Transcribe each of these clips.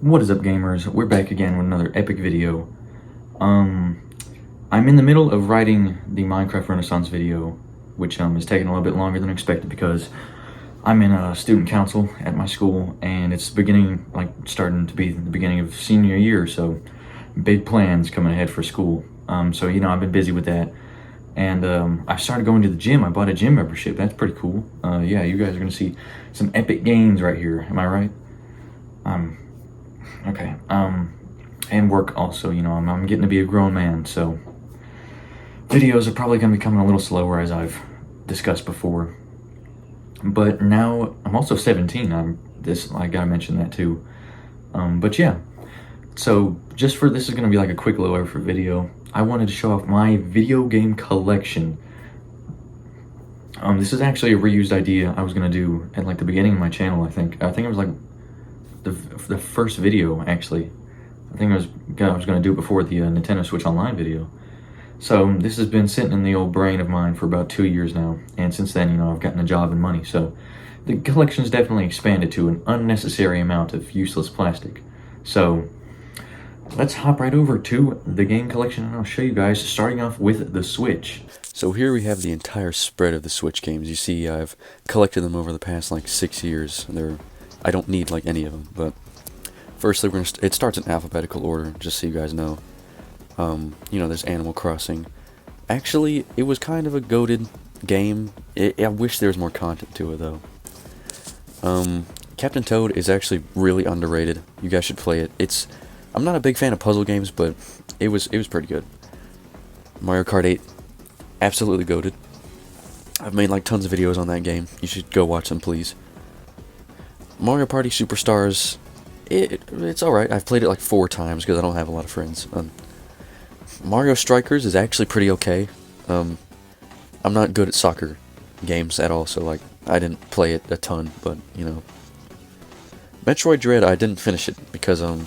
What is up, gamers? We're back again with another epic video. I'm in the middle of writing the Minecraft Renaissance video, which is taking a little bit longer than expected because I'm in a student council at my school, and it's starting to be the beginning of senior year, so big plans coming ahead for school. So I've been busy with that, and I started going to the gym. I bought a gym membership. That's pretty cool. Yeah, you guys are gonna see some epic gains right here. Am I right? Okay. And work also. I'm getting to be a grown man, so videos are probably going to be coming a little slower, as I've discussed before. But now I'm also 17. I gotta mention that too. But yeah. So this is going to be like a quick little overview video. I wanted to show off my video game collection. This is actually a reused idea I was going to do at the beginning of my channel. I think it was the first video, actually. I think I was going to do it before the Nintendo Switch Online video. So this has been sitting in the old brain of mine for about 2 years now, and since then, I've gotten a job and money, so the collection's definitely expanded to an unnecessary amount of useless plastic. So let's hop right over to the game collection, and I'll show you guys, starting off with the Switch. So here we have the entire spread of the Switch games. You see, I've collected them over the past 6 years. I don't need any of them, but firstly, it starts in alphabetical order, just so you guys know. There's Animal Crossing. Actually, it was kind of a goated game. I wish there was more content to it, though. Captain Toad is actually really underrated. You guys should play it. I'm not a big fan of puzzle games, but it was pretty good. Mario Kart 8, absolutely goated. I've made tons of videos on that game. You should go watch them, please. Mario Party Superstars, it's alright. I've played it 4 times because I don't have a lot of friends. Mario Strikers is actually pretty okay. I'm not good at soccer games at all, so I didn't play it a ton, but Metroid Dread, I didn't finish it because I'm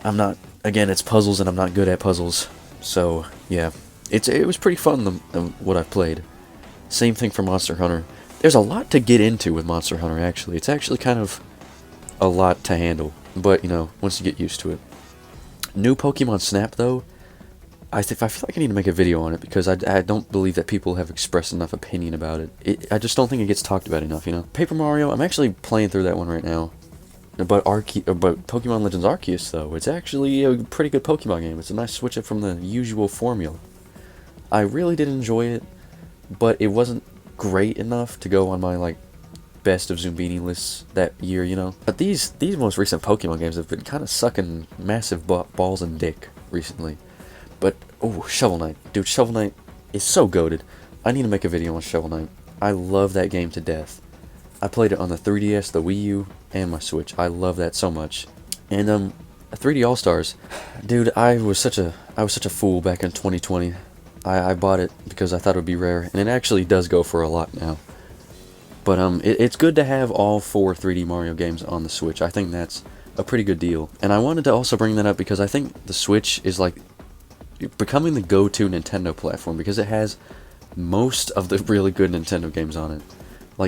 not, again, it's puzzles and I'm not good at puzzles. So yeah, it was pretty fun, what I've played. Same thing for Monster Hunter. There's a lot to get into with Monster Hunter, actually. It's actually kind of a lot to handle, but once you get used to it. New Pokemon Snap, though, I feel like I need to make a video on it because I don't believe that people have expressed enough opinion about it. I just don't think it gets talked about enough, Paper Mario, I'm actually playing through that one right now. But Pokemon Legends Arceus, though, it's actually a pretty good Pokemon game. It's a nice switch up from the usual formula. I really did enjoy it, but it wasn't great enough to go on my best of ZOOMBINI lists that year, But these most recent Pokemon games have been kind of sucking massive balls and dick recently. But Shovel Knight, dude, Shovel Knight is so goated. I need to make a video on Shovel Knight. I love that game to death. I played it on the 3DS, the Wii U, and my Switch. I love that so much. And 3D All Stars, dude, I was such a fool back in 2020. I bought it because I thought it would be rare, and it actually does go for a lot now. But it's good to have all 4 3D Mario games on the Switch. I think that's a pretty good deal. And I wanted to also bring that up because I think the Switch is becoming the go-to Nintendo platform because it has most of the really good Nintendo games on it.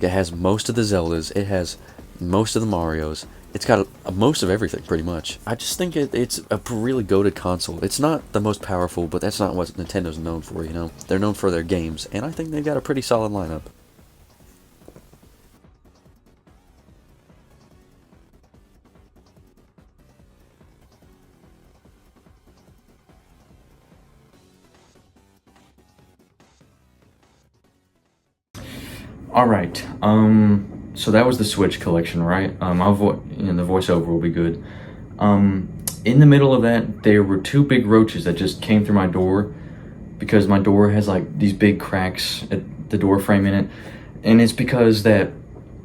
It has most of the Zeldas, it has most of the Marios, it's got most of everything, pretty much. I just think it's a really goated console. It's not the most powerful, but that's not what Nintendo's known for, They're known for their games, and I think they've got a pretty solid lineup. Alright, so that was the Switch collection, right? The voiceover will be good. In the middle of that, there were 2 big roaches that just came through my door, because my door has these big cracks at the door frame in it, and it's because that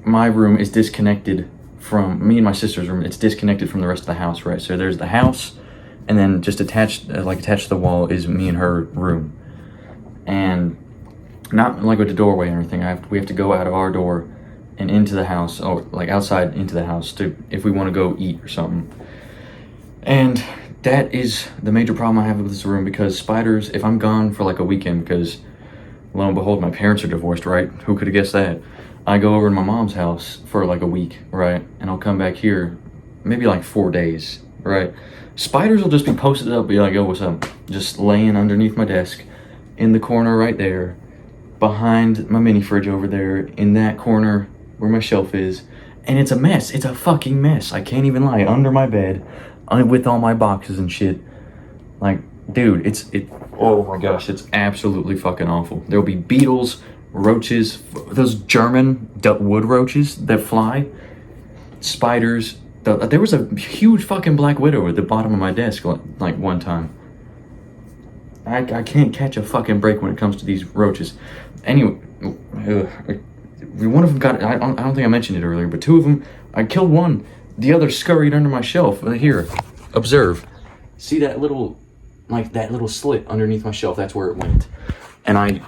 my room is disconnected from, me and my sister's room, it's disconnected from the rest of the house, right? So there's the house, and then just attached to the wall is me and her room. And not with the doorway or anything. We have to go out of our door and into the house, or outside into the house if we want to go eat or something. And that is the major problem I have with this room, because spiders, if I'm gone for a weekend, because lo and behold, my parents are divorced, right? Who could have guessed that? I go over to my mom's house for a week, right? And I'll come back here maybe like 4 days, right? Spiders will just be posted up, be like, "Yo, what's up?" Just laying underneath my desk, in the corner right there, behind my mini fridge over there, in that corner where my shelf is, and it's a mess. It's a fucking mess. I can't even lie. Under my bed, with all my boxes and shit. Like, dude, oh my gosh, it's absolutely fucking awful. There'll be beetles, roaches, those German wood roaches that fly, spiders. There was a huge fucking black widow at the bottom of my desk like one time. I can't catch a fucking break when it comes to these roaches. Anyway, one of them got, I don't think I mentioned it earlier, but 2 of them, I killed one. The other scurried under my shelf. Here, observe. See that little, like that little slit underneath my shelf? That's where it went. And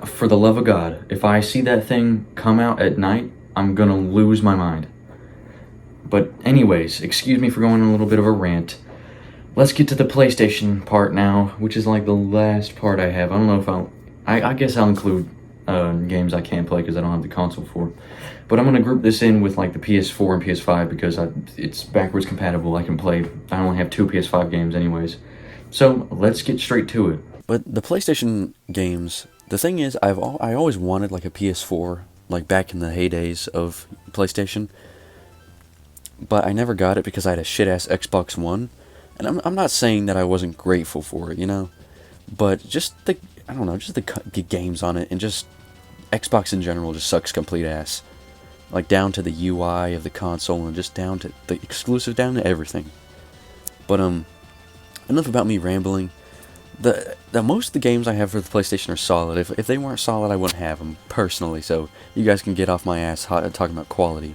for the love of God, if I see that thing come out at night, I'm gonna lose my mind. But anyways, excuse me for going on a little bit of a rant. Let's get to the PlayStation part now, which is like the last part I have. I don't know if I guess I'll include games I can't play because I don't have the console for. But I'm going to group this in with like the PS4 and PS5 because it's backwards compatible. I can play, I only have 2 PS5 games anyways. So let's get straight to it. But the PlayStation games, the thing is, I always wanted like a PS4, like back in the heydays of PlayStation. But I never got it because I had a shit-ass Xbox One. And I'm not saying that I wasn't grateful for it, you know? But just I don't know, just the games on it, and just Xbox in general just sucks complete ass. Like, down to the UI of the console, and just down to the exclusive, down to everything. But, enough about me rambling. The most of the games I have for the PlayStation are solid. If they weren't solid, I wouldn't have them, personally, so you guys can get off my ass talking about quality.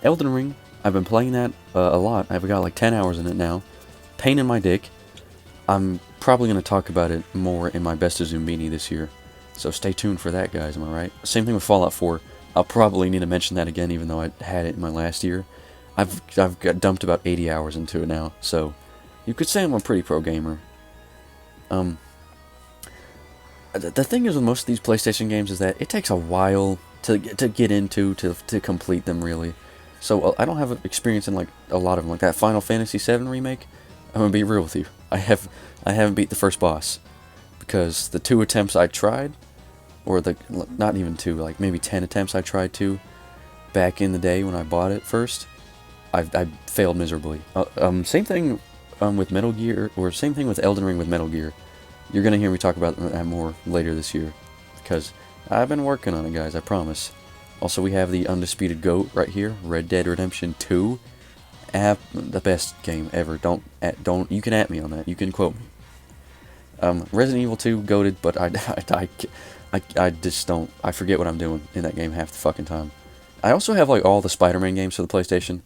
Elden Ring, I've been playing that a lot. I've got like 10 hours in it now. Pain in my dick. I'm probably going to talk about it more in my Best of ZOOMBINI this year. So stay tuned for that, guys, am I right? Same thing with Fallout 4. I'll probably need to mention that again, even though I had it in my last year. I've got dumped about 80 hours into it now, so you could say I'm a pretty pro gamer. The thing is with most of these PlayStation games is that it takes a while to get into, to complete them, really. So I don't have experience in like a lot of them. Like that Final Fantasy VII remake, I'm gonna be real with you. I haven't beat the first boss because the 2 attempts I tried, or not even 2, like maybe 10 attempts I tried to back in the day when I bought it first, I failed miserably. Same thing with Metal Gear, or same thing with Elden Ring with Metal Gear. You're gonna hear me talk about that more later this year because I've been working on it, guys. I promise. Also, we have the undisputed GOAT right here, Red Dead Redemption 2. The best game ever. Don't you can at me on that. You can quote me. Resident Evil 2 goated, but I just don't. I forget what I'm doing in that game half the fucking time. I also have like all the Spider-Man games for the PlayStation.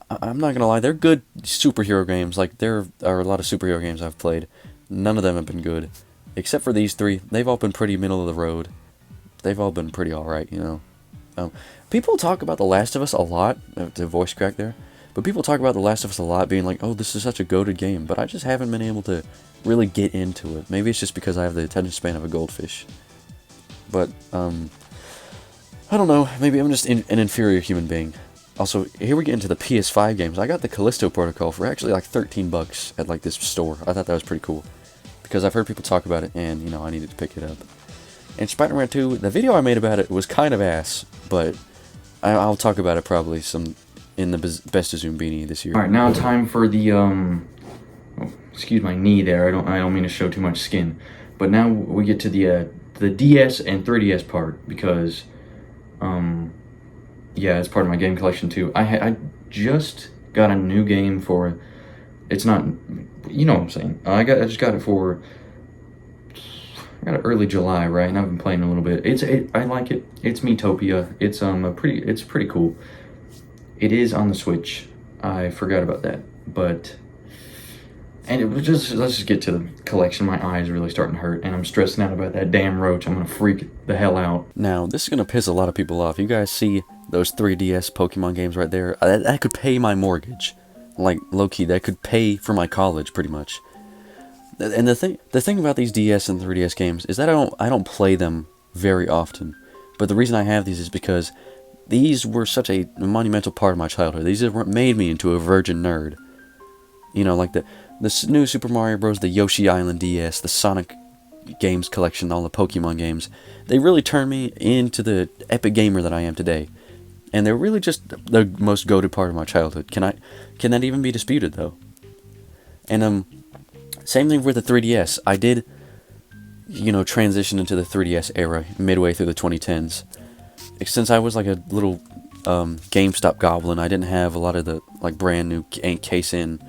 I'm not gonna lie, they're good superhero games. Like there are a lot of superhero games I've played. None of them have been good, except for these 3. They've all been pretty middle of the road. They've all been pretty alright, you know. People talk about The Last of Us a lot. The voice crack there. But people talk about The Last of Us a lot, being like, oh, this is such a goated game. But I just haven't been able to really get into it. Maybe it's just because I have the attention span of a goldfish. But, I don't know. Maybe I'm just an inferior human being. Also, here we get into the PS5 games. I got the Callisto Protocol for actually like $13 at like this store. I thought that was pretty cool. Because I've heard people talk about it, and, you know, I needed to pick it up. And Spider-Man 2, the video I made about it was kind of ass, but I'll talk about it probably in the Best of ZOOMBINI this year. Alright, now time for the, oh, excuse my knee there, I don't mean to show too much skin. But now we get to the DS and 3DS part, because, yeah, it's part of my game collection too. I just got a new game for, it's not, you know what I'm saying, I just got it for, I got it early July, right? And I've been playing a little bit. I like it. It's Miitopia. It's pretty cool. It is on the Switch. I forgot about that. But and it was let's just get to the collection. My eyes are really starting to hurt, and I'm stressing out about that damn roach. I'm gonna freak the hell out. Now, this is gonna piss a lot of people off. You guys see those 3DS Pokemon games right there? That could pay my mortgage. Like, low-key, that could pay for my college, pretty much. And the thing about these DS and 3DS games is that I don't play them very often. But the reason I have these is because these were such a monumental part of my childhood. These have made me into a virgin nerd. You know, like the new Super Mario Bros., the Yoshi Island DS, the Sonic games collection, all the Pokemon games. They really turned me into the epic gamer that I am today. And they're really just the most goated part of my childhood. Can that even be disputed, though? And same thing with the 3DS. I did, transition into the 3DS era midway through the 2010s. Since I was like a little GameStop goblin, I didn't have a lot of the like brand new case-in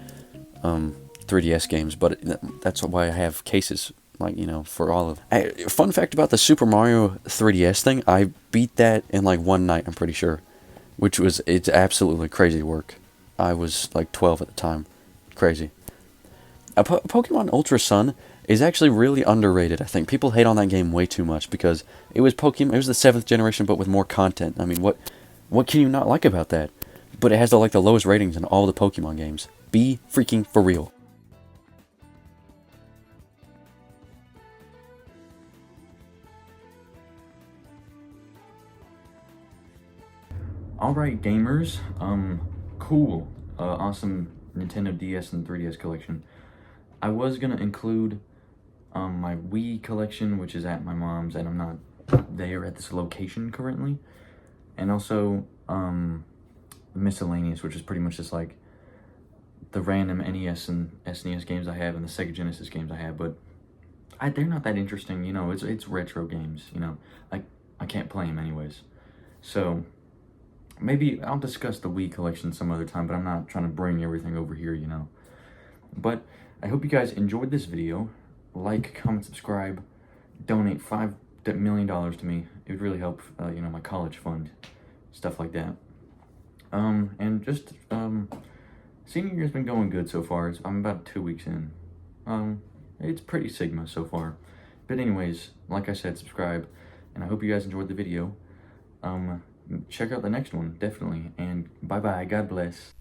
3DS games, but that's why I have cases, for all of them. Fun fact about the Super Mario 3DS thing, I beat that in like one night, I'm pretty sure, it's absolutely crazy work. I was like 12 at the time. Crazy. Pokemon Ultra Sun is actually really underrated. I think people hate on that game way too much because it was Pokemon. It was the 7th generation, but with more content. I mean, what can you not like about that? But it has the lowest ratings in all the Pokemon games. Be freaking for real. Alright, gamers, cool, awesome Nintendo DS and 3DS collection. I was gonna include, my Wii collection, which is at my mom's, and I'm not there at this location currently, and also, miscellaneous, which is pretty much just like the random NES and SNES games I have and the Sega Genesis games I have, but they're not that interesting, it's retro games, I can't play them anyways, so maybe I'll discuss the Wii collection some other time, but I'm not trying to bring everything over here, But I hope you guys enjoyed this video. Like, comment, subscribe, donate $5 million to me. It would really help, my college fund, stuff like that. And just, senior year's been going good so far. I'm about 2 weeks in. It's pretty Sigma so far. But anyways, like I said, subscribe, and I hope you guys enjoyed the video. Check out the next one, definitely, and bye-bye, God bless.